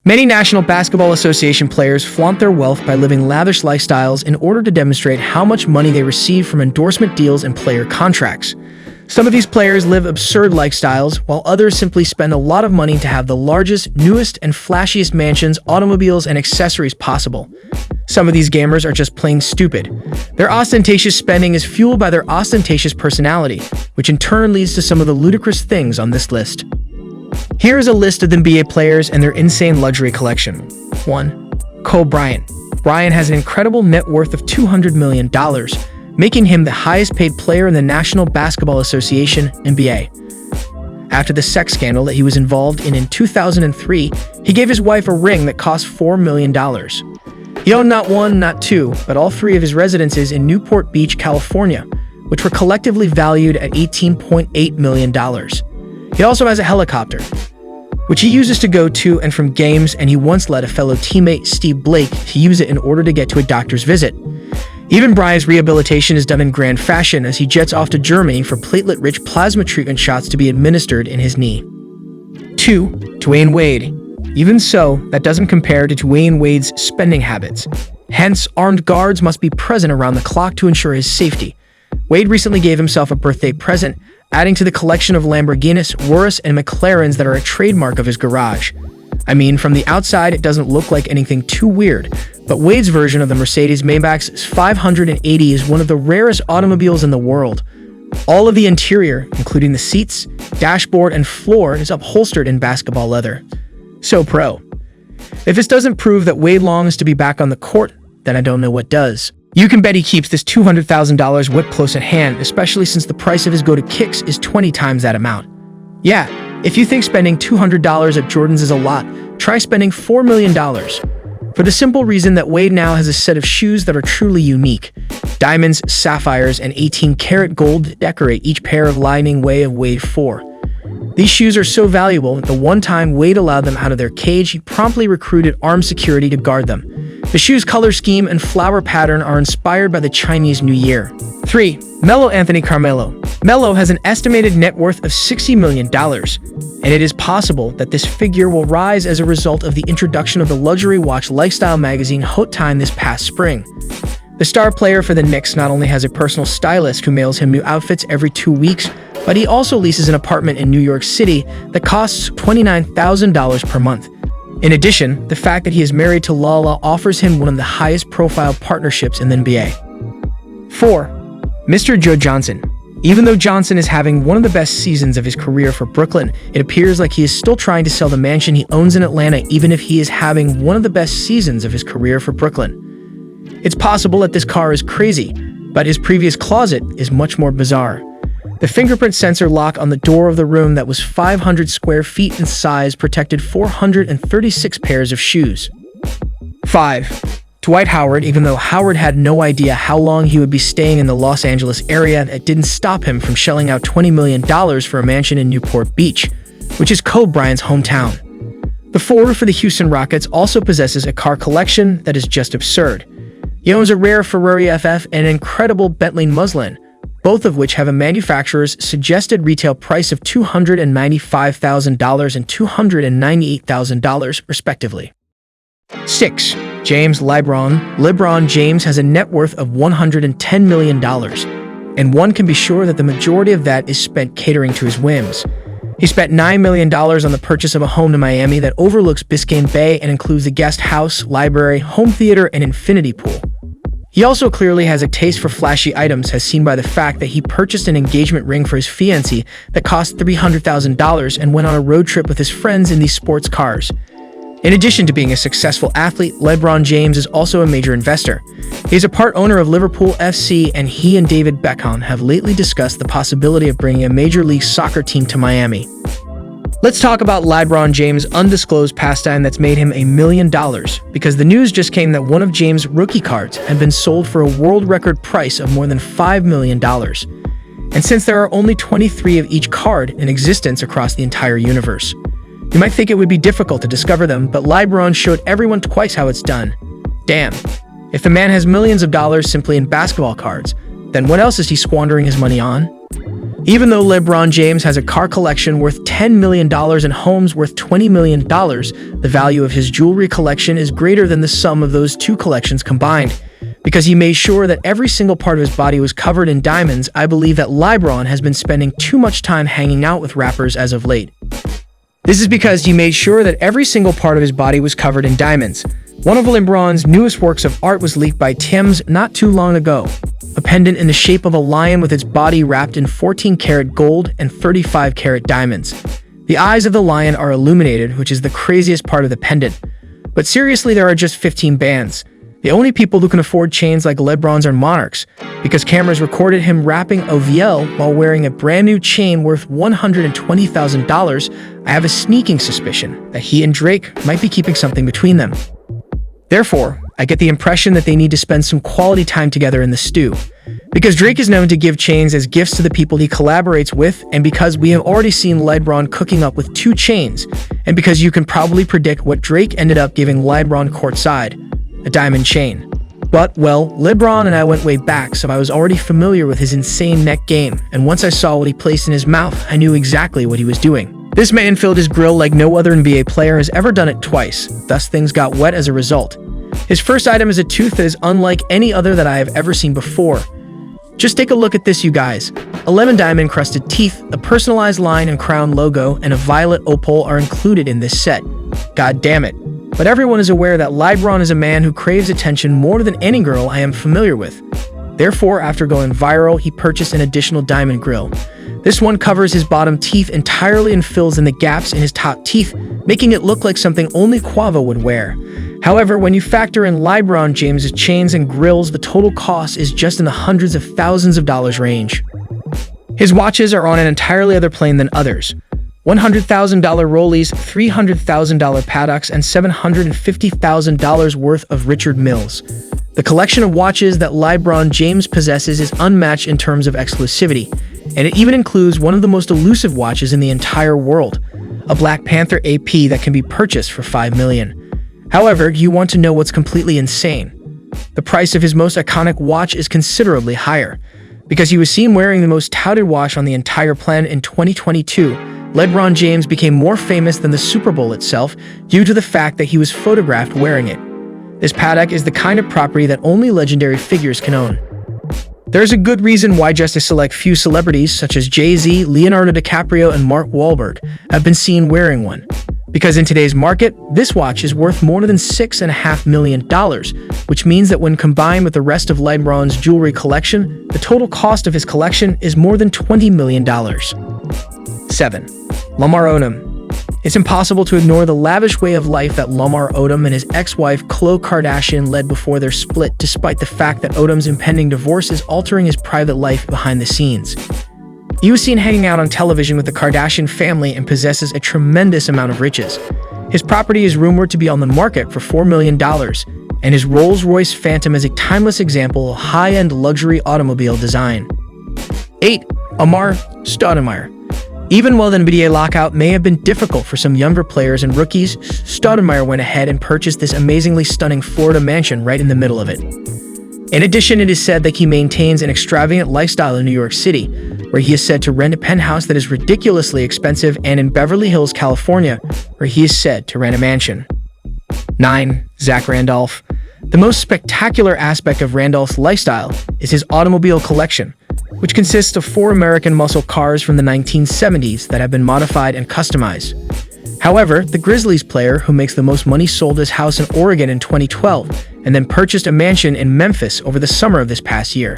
Many National Basketball Association players flaunt their wealth by living lavish lifestyles in order to demonstrate how much money they receive from endorsement deals and player contracts. Some of these players live absurd lifestyles, while others simply spend a lot of money to have the largest, newest, and flashiest mansions, automobiles, and accessories possible. Some of these gamers are just plain stupid. Their ostentatious spending is fueled by their ostentatious personality, which in turn leads to some of the ludicrous things on this list. Here is a list of the NBA players and their insane luxury collection. 1. Kobe Bryant. Bryant has an incredible net worth of $200 million, making him the highest paid player in the National Basketball Association, NBA. After the sex scandal that he was involved in 2003, he gave his wife a ring that cost $4 million. He owned not one, not two, but all three of his residences in Newport Beach, California, which were collectively valued at $18.8 million. He also has a helicopter, which he uses to go to and from games, and he once led a fellow teammate, Steve Blake, to use it in order to get to a doctor's visit. Even Bryant's rehabilitation is done in grand fashion as he jets off to Germany for platelet-rich plasma treatment shots to be administered in his knee. 2. Dwayne Wade. Even so, that doesn't compare to Dwayne Wade's spending habits. Hence, armed guards must be present around the clock to ensure his safety. Wade recently gave himself a birthday present, adding to the collection of Lamborghinis, Urus, and McLarens that are a trademark of his garage. I mean, from the outside, it doesn't look like anything too weird, but Wade's version of the Mercedes Maybach's 580 is one of the rarest automobiles in the world. All of the interior, including the seats, dashboard, and floor, is upholstered in basketball leather. So pro. If this doesn't prove that Wade longs to be back on the court, then I don't know what does. You can bet he keeps this $200,000 whip close at hand, especially since the price of his go-to kicks is 20 times that amount. Yeah, if you think spending $200 at Jordan's is a lot, try spending $4 million. For the simple reason that Wade now has a set of shoes that are truly unique. Diamonds, sapphires, and 18-karat gold decorate each pair of Lightning Way of Wade 4. These shoes are so valuable that the one time Wade allowed them out of their cage, he promptly recruited armed security to guard them. The shoes' color scheme and flower pattern are inspired by the Chinese New Year. 3. Melo Anthony Carmelo. Melo has an estimated net worth of $60 million, and it is possible that this figure will rise as a result of the introduction of the luxury watch lifestyle magazine Haute Time this past spring. The star player for the Knicks not only has a personal stylist who mails him new outfits every 2 weeks, but he also leases an apartment in New York City that costs $29,000 per month. In addition, the fact that he is married to Lala offers him one of the highest profile partnerships in the NBA. 4. Mr. Joe Johnson. Even though Johnson is having one of the best seasons of his career for Brooklyn, it appears like he is still trying to sell the mansion he owns in Atlanta even if he is having one of the best seasons of his career for Brooklyn. It's possible that this car is crazy, but his previous closet is much more bizarre. The fingerprint sensor lock on the door of the room that was 500 square feet in size protected 436 pairs of shoes. 5. Dwight Howard. Even though Howard had no idea how long he would be staying in the Los Angeles area, that didn't stop him from shelling out $20 million for a mansion in Newport Beach, which is Kobe Bryant's hometown. The forward for the Houston Rockets also possesses a car collection that is just absurd. He owns a rare Ferrari FF and an incredible Bentley Muslin, both of which have a manufacturer's suggested retail price of $295,000 and $298,000, respectively. 6. James LeBron James has a net worth of $110 million, and one can be sure that the majority of that is spent catering to his whims. He spent $9 million on the purchase of a home in Miami that overlooks Biscayne Bay and includes a guest house, library, home theater, and infinity pool. He also clearly has a taste for flashy items, as seen by the fact that he purchased an engagement ring for his fiancée that cost $300,000 and went on a road trip with his friends in these sports cars. In addition to being a successful athlete, LeBron James is also a major investor. He is a part owner of Liverpool FC, and he and David Beckham have lately discussed the possibility of bringing a Major League Soccer team to Miami. Let's talk about LeBron James' undisclosed pastime that's made him $1 million, because the news just came that one of James' rookie cards had been sold for a world record price of more than $5 million. And since there are only 23 of each card in existence across the entire universe, you might think it would be difficult to discover them, but LeBron showed everyone twice how it's done. Damn, if the man has millions of dollars simply in basketball cards, then what else is he squandering his money on? Even though LeBron James has a car collection worth $10 million and homes worth $20 million, the value of his jewelry collection is greater than the sum of those two collections combined. Because he made sure that every single part of his body was covered in diamonds, I believe that LeBron has been spending too much time hanging out with rappers as of late. This is because he made sure that every single part of his body was covered in diamonds. One of LeBron's newest works of art was leaked by Tims not too long ago. A pendant in the shape of a lion with its body wrapped in 14-karat gold and 35-karat diamonds. The eyes of the lion are illuminated, which is the craziest part of the pendant. But seriously, there are just 15 bands. The only people who can afford chains like LeBron's are monarchs, because cameras recorded him wrapping OVL while wearing a brand new chain worth $120,000. I have a sneaking suspicion that he and Drake might be keeping something between them. Therefore, I get the impression that they need to spend some quality time together in the stew. Because Drake is known to give chains as gifts to the people he collaborates with, and because we have already seen LeBron cooking up with 2 chains, and because you can probably predict what Drake ended up giving LeBron courtside, a diamond chain. But, well, LeBron and I went way back, so I was already familiar with his insane neck game, and once I saw what he placed in his mouth, I knew exactly what he was doing. This man filled his grill like no other NBA player has ever done it twice, thus things got wet as a result. His first item is a tooth that is unlike any other that I have ever seen before. Just take a look at this, you guys. 11 diamond-encrusted teeth, a personalized line and crown logo, and a violet opal are included in this set. God damn it. But everyone is aware that LeBron is a man who craves attention more than any girl I am familiar with. Therefore, after going viral, he purchased an additional diamond grill. This one covers his bottom teeth entirely and fills in the gaps in his top teeth, making it look like something only Quavo would wear. However, when you factor in LeBron James' chains and grills, the total cost is just in the hundreds of thousands of dollars range. His watches are on an entirely other plane than others. $100,000 Rollies, $300,000 Paddocks, and $750,000 worth of Richard Milles. The collection of watches that LeBron James possesses is unmatched in terms of exclusivity, and it even includes one of the most elusive watches in the entire world, a Black Panther AP that can be purchased for $5 million. However, you want to know what's completely insane. The price of his most iconic watch is considerably higher. Because he was seen wearing the most touted watch on the entire planet in 2022, LeBron James became more famous than the Super Bowl itself due to the fact that he was photographed wearing it. This Patek is the kind of property that only legendary figures can own. There's a good reason why just a select few celebrities such as Jay-Z, Leonardo DiCaprio, and Mark Wahlberg have been seen wearing one. Because in today's market, this watch is worth more than $6.5 million, which means that when combined with the rest of LeBron's jewelry collection, the total cost of his collection is more than $20 million. 7. Lamar Odom. It's impossible to ignore the lavish way of life that Lamar Odom and his ex-wife Khloe Kardashian led before their split, despite the fact that Odom's impending divorce is altering his private life behind the scenes. He was seen hanging out on television with the Kardashian family and possesses a tremendous amount of riches. His property is rumored to be on the market for $4 million, and his Rolls-Royce Phantom is a timeless example of high-end luxury automobile design. 8. Amar Stoudemire. Even while the NBA lockout may have been difficult for some younger players and rookies, Stoudemire went ahead and purchased this amazingly stunning Florida mansion right in the middle of it. In addition, it is said that he maintains an extravagant lifestyle in New York City, where he is said to rent a penthouse that is ridiculously expensive, and in Beverly Hills, California, where he is said to rent a mansion. 9. Zach Randolph. The most spectacular aspect of Randolph's lifestyle is his automobile collection, which consists of 4 American muscle cars from the 1970s that have been modified and customized. However, the Grizzlies player who makes the most money sold his house in Oregon in 2012 and then purchased a mansion in Memphis over the summer of this past year.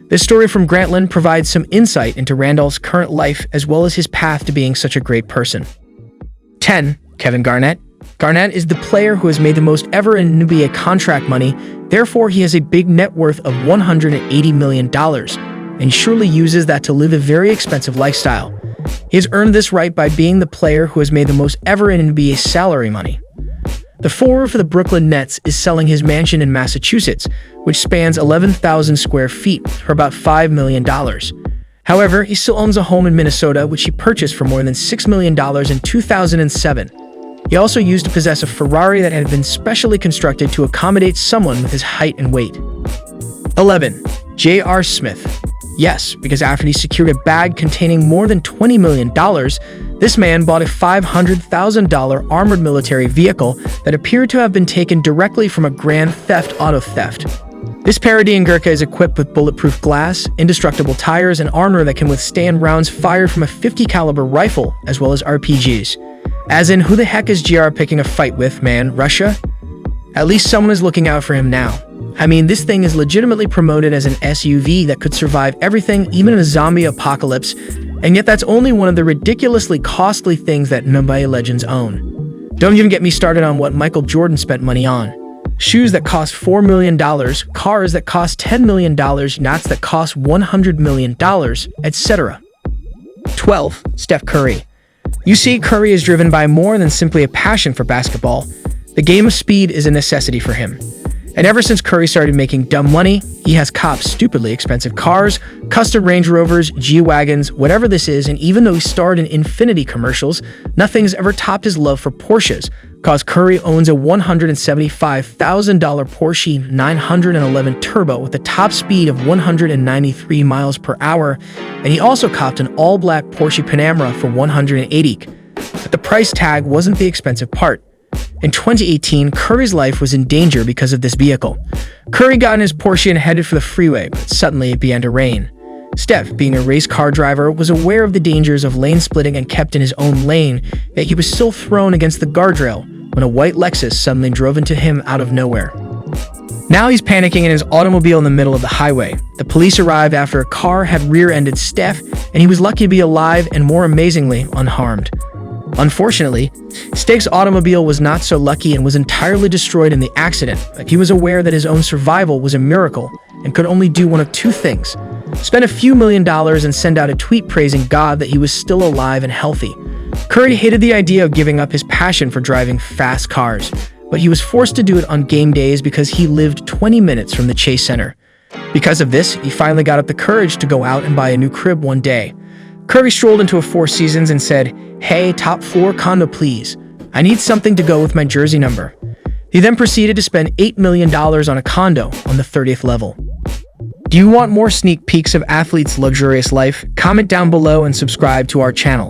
This story from Grantland provides some insight into Randolph's current life as well as his path to being such a great person. 10. Kevin Garnett. Garnett is the player who has made the most ever in NBA contract money, therefore he has a big net worth of $180 million, and surely uses that to live a very expensive lifestyle. He has earned this right by being the player who has made the most ever in NBA salary money. The forward for the Brooklyn Nets is selling his mansion in Massachusetts, which spans 11,000 square feet, for about $5 million. However, he still owns a home in Minnesota, which he purchased for more than $6 million in 2007. He also used to possess a Ferrari that had been specially constructed to accommodate someone with his height and weight. 11. J.R. Smith. Yes, because after he secured a bag containing more than $20 million, this man bought a $500,000 armored military vehicle that appeared to have been taken directly from a Grand Theft Auto theft. This parodying Gurkha is equipped with bulletproof glass, indestructible tires, and armor that can withstand rounds fired from a 50 caliber rifle, as well as RPGs. As in, who the heck is GR picking a fight with, man? Russia? At least someone is looking out for him now. I mean, this thing is legitimately promoted as an SUV that could survive everything, even in a zombie apocalypse, and yet that's only one of the ridiculously costly things that Mumbai legends own. Don't even get me started on what Michael Jordan spent money on. Shoes that cost $4 million, cars that cost $10 million, yachts that cost $100 million, etc. 12. Steph Curry. You see, Curry is driven by more than simply a passion for basketball. The game of speed is a necessity for him. And ever since Curry started making dumb money, he has copped stupidly expensive cars, custom Range Rovers, G-Wagons, whatever this is, and even though he starred in Infinity commercials, nothing's ever topped his love for Porsches, cause Curry owns a $175,000 Porsche 911 Turbo with a top speed of 193 miles per hour, and he also copped an all-black Porsche Panamera for $180,000. But the price tag wasn't the expensive part. In 2018, Curry's life was in danger because of this vehicle. Curry got in his Porsche and headed for the freeway, but suddenly it began to rain. Steph, being a race car driver, was aware of the dangers of lane splitting and kept in his own lane, yet he was still thrown against the guardrail when a white Lexus suddenly drove into him out of nowhere. Now he's panicking in his automobile in the middle of the highway. The police arrived after a car had rear-ended Steph, and he was lucky to be alive and, more amazingly, unharmed. Unfortunately, Steph's automobile was not so lucky and was entirely destroyed in the accident, but he was aware that his own survival was a miracle and could only do one of two things: spend a few $1,000,000 and send out a tweet praising God that he was still alive and healthy. Curry hated the idea of giving up his passion for driving fast cars, but he was forced to do it on game days because he lived 20 minutes from the Chase Center. Because of this, he finally got up the courage to go out and buy a new crib one day. Curry strolled into a Four Seasons and said, "Hey, top floor condo please. I need something to go with my jersey number." He then proceeded to spend $8 million on a condo on the 30th level. Do you want more sneak peeks of athletes' luxurious life? Comment down below and subscribe to our channel.